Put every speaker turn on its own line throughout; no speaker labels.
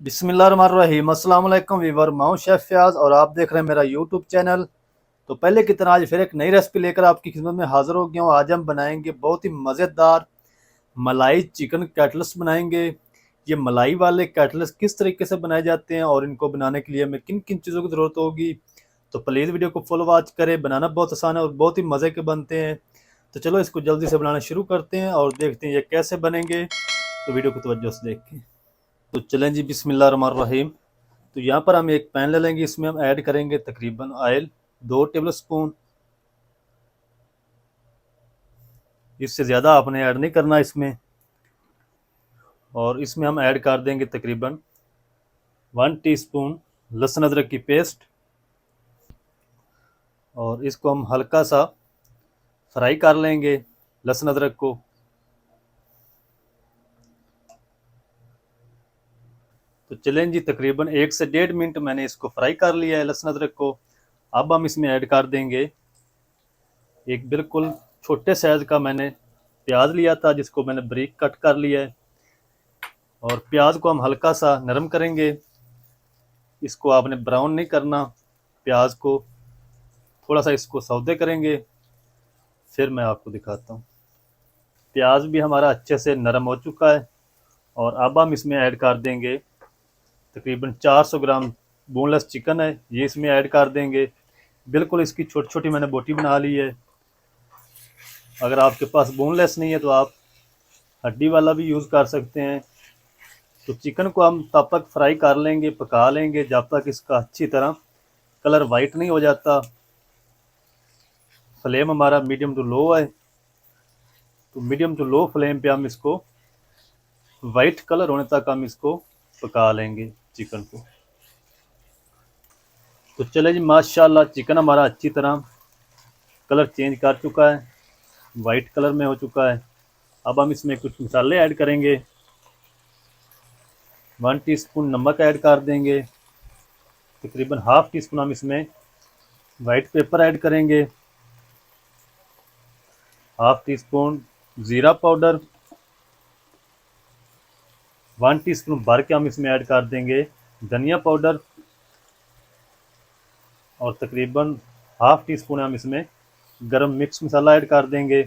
बिस्मिल्लाहिर्रहमानिर्रहीम। अस्सलाम वालेकुम वीवर, मैं हूं शेफ़ फयाज़ और आप देख रहे हैं मेरा यूट्यूब चैनल। तो पहले की तरह आज फिर एक नई रेसिपी लेकर आपकी खिदमत में हाज़िर हो गया हूं। आज हम बनाएंगे बहुत ही मज़ेदार मलाई चिकन कैटलस बनाएंगे। ये मलाई वाले कैटलस किस तरीके से बनाए जाते हैं और इनको बनाने के लिए हमें किन किन चीज़ों की ज़रूरत होगी, तो प्लीज़ वीडियो को फुल वॉच करें। बनाना बहुत आसान है और बहुत ही मज़े के बनते हैं। तो चलो इसको जल्दी से बनाना शुरू करते हैं और देखते हैं ये कैसे बनेंगे। तो वीडियो को तवज्जो से देखें। तो चलें जी, बिस्मिल्लाहिर्रहमानिर्रहीम। तो यहाँ पर हम एक पैन ले लेंगे, इसमें हम ऐड करेंगे तकरीबन ऑयल 2 टेबल स्पून। इससे ज़्यादा आपने ऐड नहीं करना इसमें। और इसमें हम ऐड कर देंगे तकरीबन 1 टीस्पून लहसुन अदरक की पेस्ट। और इसको हम हल्का सा फ्राई कर लेंगे, लहसुन अदरक को। तो चलें जी, तकरीबन 1 से 1.5 मिनट मैंने इसको फ्राई कर लिया है लहसुन अदरक को। अब हम इसमें ऐड कर देंगे एक बिल्कुल छोटे साइज़ का मैंने प्याज लिया था, जिसको मैंने बारीक कट कर लिया है। और प्याज को हम हल्का सा नरम करेंगे, इसको आपने ब्राउन नहीं करना। प्याज को थोड़ा सा इसको सौदे करेंगे, फिर मैं आपको दिखाता हूँ। प्याज भी हमारा अच्छे से नरम हो चुका है। और अब हम इसमें ऐड कर देंगे तकरीबन 400 ग्राम बोनलेस चिकन है, ये इसमें ऐड कर देंगे। बिल्कुल इसकी छोटी छोटी मैंने बोटी बना ली है। अगर आपके पास बोनलेस नहीं है तो आप हड्डी वाला भी यूज़ कर सकते हैं। तो चिकन को हम तब तक फ्राई कर लेंगे, पका लेंगे, जब तक इसका अच्छी तरह कलर वाइट नहीं हो जाता। फ्लेम हमारा मीडियम टू लो है। तो मीडियम टू लो फ्लेम पे हम इसको वाइट कलर होने तक हम इसको पका लेंगे चिकन को। तो चले जी, माशाल्लाह चिकन हमारा अच्छी तरह कलर चेंज कर चुका है, वाइट कलर में हो चुका है। अब हम इसमें कुछ मसाले ऐड करेंगे। 1 टीस्पून नमक ऐड कर देंगे। तकरीबन हाफ टी स्पून हम इसमें वाइट पेपर ऐड करेंगे। हाफ टी स्पून ज़ीरा पाउडर। 1 टीस्पून भर के हम इसमें ऐड कर देंगे धनिया पाउडर। और तकरीबन हाफ टी स्पून हम इसमें गरम मिक्स मसाला ऐड कर देंगे।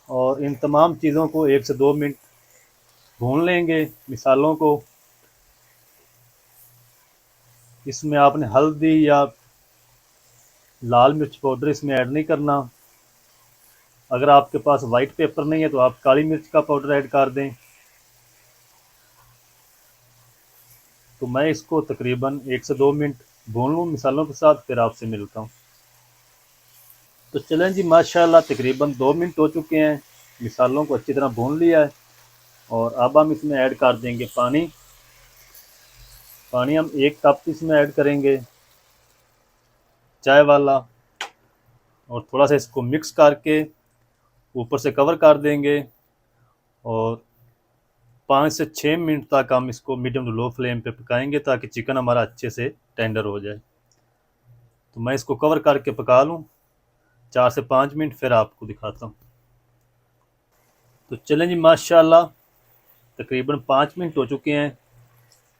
और इन तमाम चीज़ों को 1 से 2 मिनट भून लेंगे, मिसालों को। इसमें आपने हल्दी या लाल मिर्च पाउडर इसमें ऐड नहीं करना। अगर आपके पास वाइट पेपर नहीं है तो आप काली मिर्च का पाउडर ऐड कर दें। तो मैं इसको तकरीबन 1 से 2 मिनट भून लूँ मिसालों के साथ, फिर आपसे मिलता हूँ। तो चलें जी, माशाल्लाह तकरीबन 2 मिनट हो चुके हैं, मिसालों को अच्छी तरह भून लिया है। और अब हम इसमें ऐड कर देंगे पानी। पानी हम 1 कप इसमें ऐड करेंगे, चाय वाला। और थोड़ा सा इसको मिक्स करके ऊपर से कवर कर देंगे। और 5 से 6 मिनट तक हम इसको मीडियम टू लो फ्लेम पे पकाएंगे, ताकि चिकन हमारा अच्छे से टेंडर हो जाए। तो मैं इसको कवर करके पका लूँ 4 से 5 मिनट, फिर आपको दिखाता हूँ। तो चलें जी, माशाल्लाह तकरीबन 5 मिनट हो चुके हैं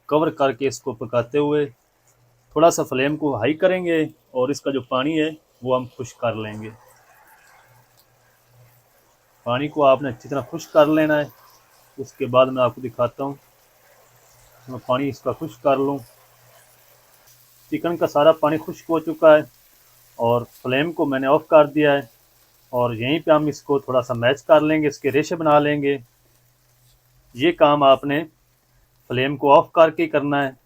कवर करके इसको पकाते हुए। थोड़ा सा फ्लेम को हाई करेंगे और इसका जो पानी है वो हम खुश्क कर लेंगे। पानी को आपने अच्छी तरह खुश्क कर लेना है। उसके बाद मैं आपको दिखाता हूँ। मैं पानी इसका खुश्क कर लूँ। चिकन का सारा पानी खुश्क हो चुका है और फ्लेम को मैंने ऑफ कर दिया है। और यहीं पे हम इसको थोड़ा सा मैच कर लेंगे, इसके रेशे बना लेंगे। ये काम आपने फ्लेम को ऑफ करके करना है।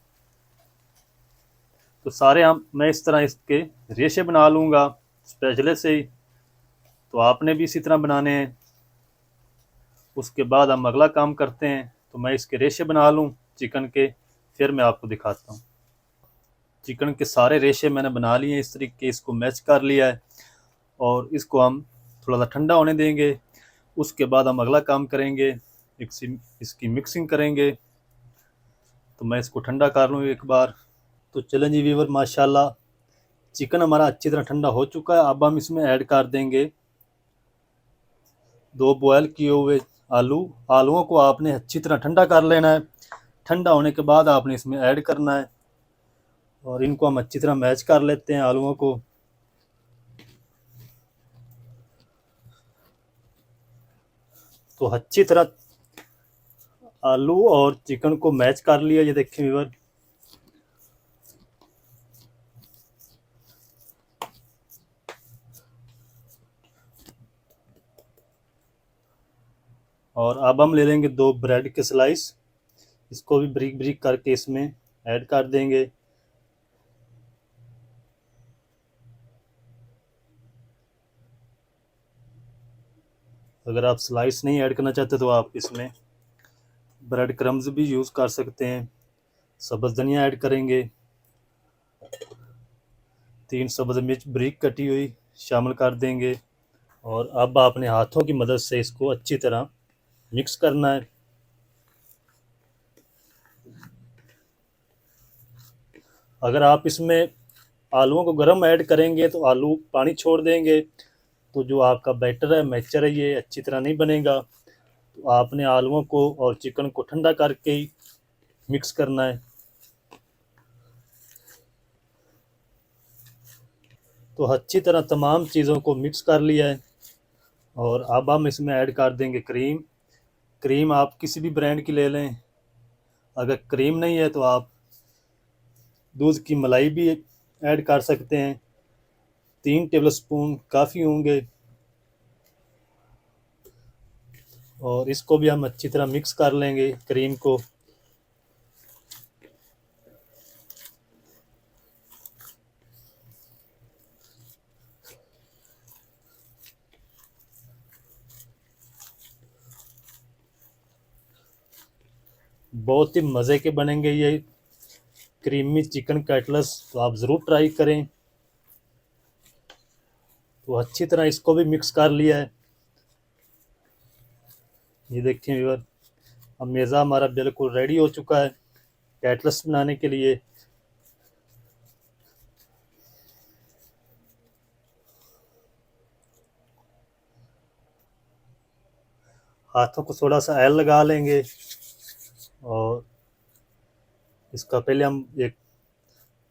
तो सारे मैं इस तरह इसके रेशे बना लूँगा स्पैचुले से ही। तो आपने भी इसी तरह बनाने हैं। उसके बाद हम अगला काम करते हैं। तो मैं इसके रेशे बना लूँ चिकन के, फिर मैं आपको दिखाता हूँ। चिकन के सारे रेशे मैंने बना लिए हैं, इस तरीके इसको मैच कर लिया है। और इसको हम थोड़ा सा ठंडा होने देंगे। उसके बाद हम अगला काम करेंगे, इसकी मिक्सिंग करेंगे। तो मैं इसको ठंडा कर लूँ एक बार। तो चलें जी व्यूअर, माशाल्लाह चिकन हमारा अच्छी तरह ठंडा हो चुका है। अब हम इसमें ऐड कर देंगे 2 बॉयल किए हुए आलूओं को आपने अच्छी तरह ठंडा कर लेना है। ठंडा होने के बाद आपने इसमें ऐड करना है और इनको हम अच्छी तरह मैच कर लेते हैं आलूओं को। तो अच्छी तरह आलू और चिकन को मैच कर लिया, ये देखें व्यूअर। और अब हम ले लेंगे 2 ब्रेड के स्लाइस, इसको भी ब्रिक ब्रिक करके इसमें ऐड कर देंगे। अगर आप स्लाइस नहीं ऐड करना चाहते तो आप इसमें ब्रेड क्रम्स भी यूज़ कर सकते हैं। सब्ज़ धनिया ऐड करेंगे, 3 सब्ज़ मिर्च ब्रिक कटी हुई शामिल कर देंगे। और अब आपने हाथों की मदद से इसको अच्छी तरह मिक्स करना है। अगर आप इसमें आलूओं को गर्म ऐड करेंगे तो आलू पानी छोड़ देंगे, तो जो आपका बैटर है मिक्सचर है ये अच्छी तरह नहीं बनेगा। तो आपने आलूओं को और चिकन को ठंडा करके ही मिक्स करना है। तो अच्छी तरह तमाम चीज़ों को मिक्स कर लिया है और अब हम इसमें ऐड कर देंगे क्रीम। क्रीम आप किसी भी ब्रांड की ले लें, अगर क्रीम नहीं है तो आप दूध की मलाई भी ऐड कर सकते हैं। 3 टेबलस्पून काफ़ी होंगे और इसको भी हम अच्छी तरह मिक्स कर लेंगे क्रीम को। बहुत ही मज़े के बनेंगे ये क्रीमी चिकन कटलेट्स, तो आप ज़रूर ट्राई करें। तो अच्छी तरह इसको भी मिक्स कर लिया है, ये देखिए व्यूअर। अब मेज़ा हमारा बिल्कुल रेडी हो चुका है कटलेट्स बनाने के लिए। हाथों को थोड़ा सा ऑयल लगा लेंगे और इसका पहले हम एक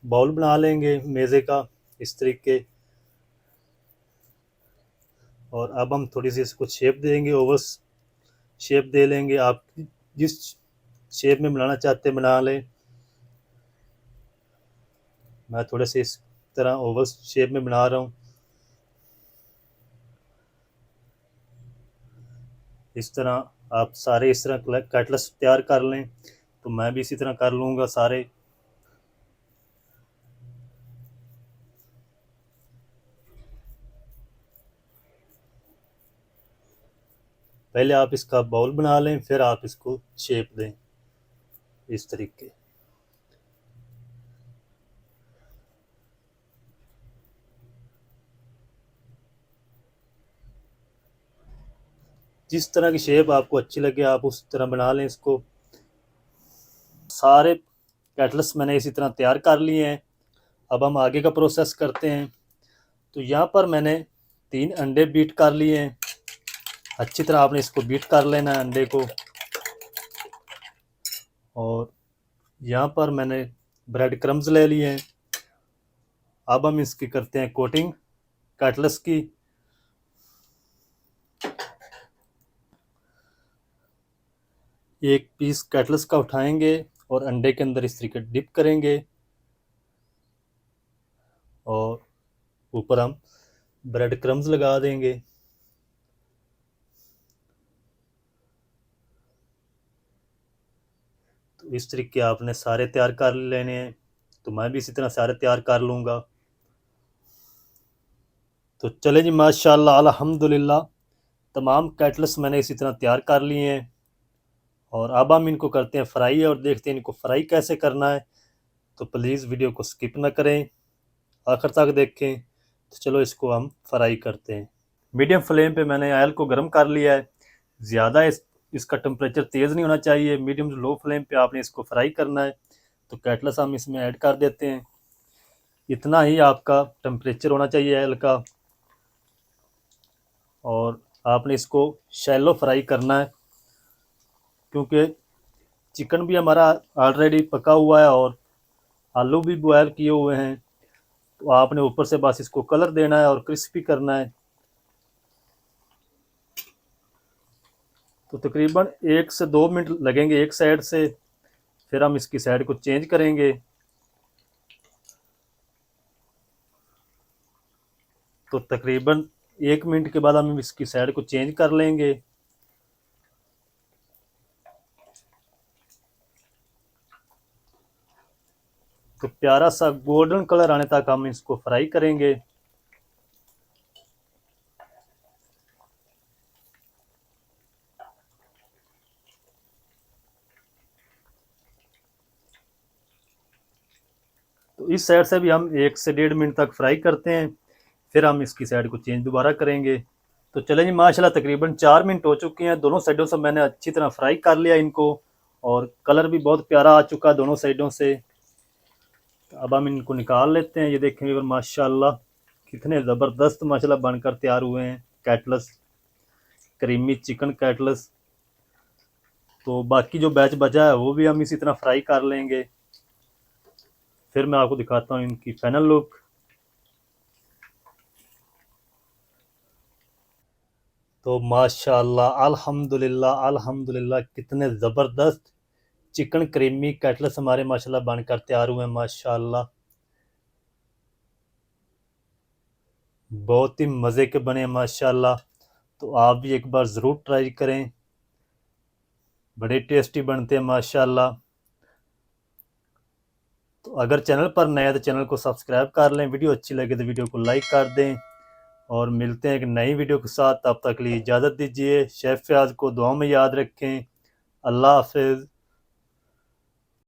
बाउल बना लेंगे मेज़े का इस तरीके। और अब हम थोड़ी सी इसको शेप देंगे, ओवल शेप दे लेंगे। आप जिस शेप में बनाना चाहते हैं बना लें। मैं थोड़े से इस तरह ओवल शेप में बना रहा हूँ। इस तरह आप सारे इस तरह कटलेट्स तैयार कर लें, तो मैं भी इसी तरह कर लूँगा सारे। पहले आप इसका बाउल बना लें, फिर आप इसको शेप दें इस तरीके। जिस तरह की शेप आपको अच्छी लगे आप उस तरह बना लें इसको। सारे कटलेट्स मैंने इसी तरह तैयार कर लिए हैं। अब हम आगे का प्रोसेस करते हैं। तो यहाँ पर मैंने 3 अंडे बीट कर लिए हैं। अच्छी तरह आपने इसको बीट कर लेना है अंडे को। और यहाँ पर मैंने ब्रेड क्रम्स ले लिए हैं। अब हम इसकी करते हैं कोटिंग कटलेट्स की। एक पीस कटलेट्स का उठाएंगे और अंडे के अंदर इस तरीके डिप करेंगे और ऊपर हम ब्रेड क्रम्स लगा देंगे। तो इस तरीके आपने सारे तैयार कर लेने हैं। तो मैं भी इसी तरह सारे तैयार कर लूँगा। तो चले जी, माशाल्लाह अल्हम्दुलिल्लाह तमाम कटलेट्स मैंने इसी तरह तैयार कर लिए हैं। और अब हम इनको करते हैं फ्राई और देखते हैं इनको फ्राई कैसे करना है। तो प्लीज़ वीडियो को स्किप ना करें, आखिर तक देखें। तो चलो इसको हम फ्राई करते हैं। मीडियम फ्लेम पे मैंने ऑयल को गर्म कर लिया है। ज़्यादा इसका टेम्परेचर तेज़ नहीं होना चाहिए, मीडियम टू लो फ्लेम पे आपने इसको फ्राई करना है। तो कटलेट्स हम इसमें ऐड कर देते हैं। इतना ही आपका टेम्परेचर होना चाहिए ऑयल का। और आपने इसको शैलो फ्राई करना है, क्योंकि चिकन भी हमारा ऑलरेडी पका हुआ है और आलू भी बॉयल किए हुए हैं। तो आपने ऊपर से बस इसको कलर देना है और क्रिस्पी करना है। तो तकरीबन 1 से 2 मिनट लगेंगे एक साइड से, फिर हम इसकी साइड को चेंज करेंगे। तो तकरीबन 1 मिनट के बाद हम इसकी साइड को चेंज कर लेंगे। तो प्यारा सा गोल्डन कलर आने तक हम इसको फ्राई करेंगे। तो इस साइड से भी हम 1 से 1.5 मिनट तक फ्राई करते हैं, फिर हम इसकी साइड को चेंज दोबारा करेंगे। तो चलें जी, माशाल्लाह तकरीबन 4 मिनट हो चुके हैं। दोनों साइडों से मैंने अच्छी तरह फ्राई कर लिया इनको, और कलर भी बहुत प्यारा आ चुका है दोनों साइडों से। तो अब हम इनको निकाल लेते हैं। ये देखें व्यूअर, माशाल्लाह कितने ज़बरदस्त माशाल्लाह बनकर तैयार हुए हैं कैटलस, क्रीमी चिकन कैटलस। तो बाकी जो बैच बचा है वो भी हम इसी तरह फ्राई कर लेंगे, फिर मैं आपको दिखाता हूँ इनकी फाइनल लुक। तो माशाल्लाह अल्हम्दुलिल्लाह अल्हम्दुलिल्लाह कितने ज़बरदस्त चिकन क्रीमी कैटलस हमारे माशाल्लाह बनकर तैयार हुए हैं। माशाल्लाह बहुत ही मज़े के बने माशाल्लाह। तो आप भी एक बार ज़रूर ट्राई करें, बड़े टेस्टी बनते हैं माशाल्लाह। तो अगर चैनल पर नए हैं तो चैनल को सब्सक्राइब कर लें, वीडियो अच्छी लगे तो वीडियो को लाइक कर दें, और मिलते हैं एक नई वीडियो के साथ। तब तक के लिए इजाज़त दीजिए। शेफ़ फ़याज़ को दुआ में याद रखें। अल्लाह हाफ़िज़।